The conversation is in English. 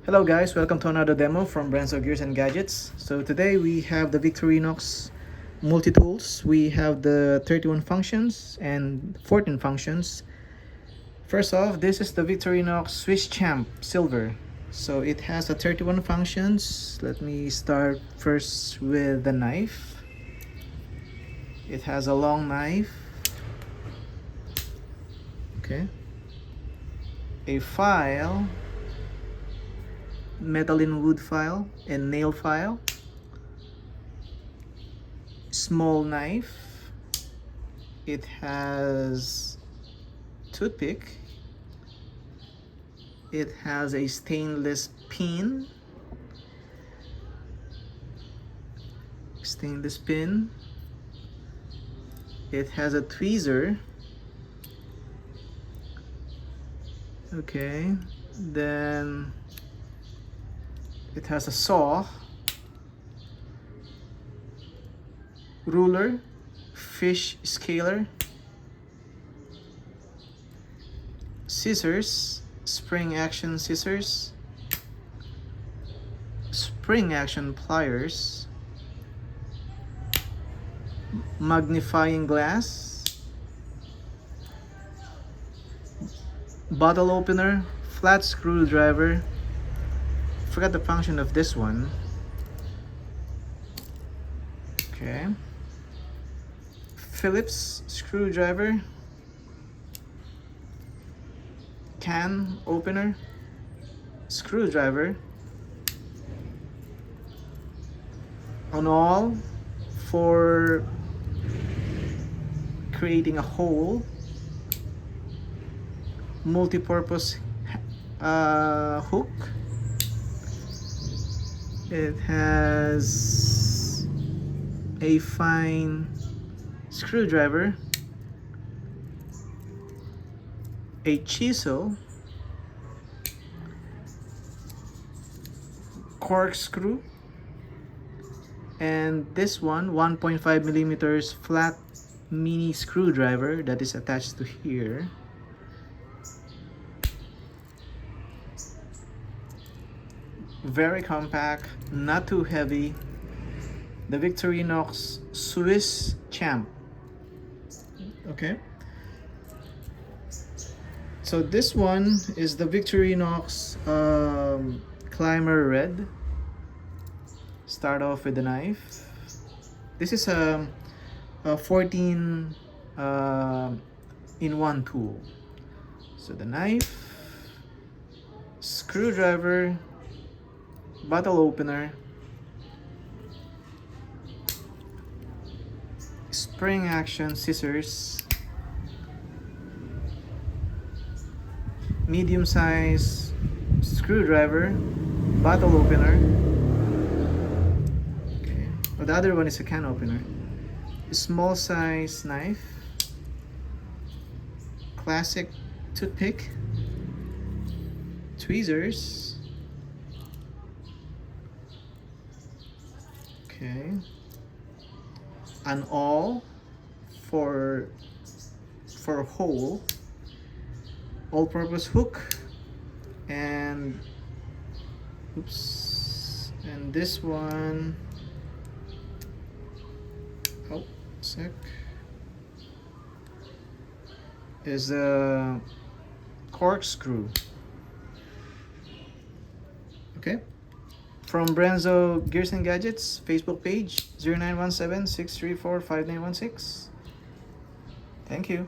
Hello guys, welcome to another demo from Brands Gears and Gadgets. So today we have the Victorinox Multitools. We have the 31 functions and 14 functions. First off, this is the Victorinox Swiss Champ Silver. So it has a 31 functions. Let me start first with the knife. It has a long knife. Okay. A file, metal in wood file and nail file, small knife. It has toothpick. It has a stainless pin. It has a tweezer. Okay, then it has a saw, ruler, fish scaler, scissors, spring action scissors, spring action pliers, magnifying glass, bottle opener, flat screwdriver. Forgot the function of this one. Okay. Phillips screwdriver, can opener, screwdriver, on all for creating a hole, multi-purpose hook. It has a fine screwdriver, a chisel, corkscrew, and this one 1.5 millimeters flat mini screwdriver that is attached to here. Very compact, not too heavy. The Victorinox Swiss Champ. Okay. So this one is the Victorinox Climber Red. Start off with the knife. This is a 14 in one tool. So the knife, screwdriver, bottle opener, spring action scissors, medium size screwdriver, bottle opener. Okay. Well, the other one is a can opener. Small size knife, classic toothpick, tweezers. Okay, an awl for a hole, all-purpose hook, and and this one, is a corkscrew. Okay. From Branzo Gears and Gadgets Facebook page 0917-634-5916. Thank you.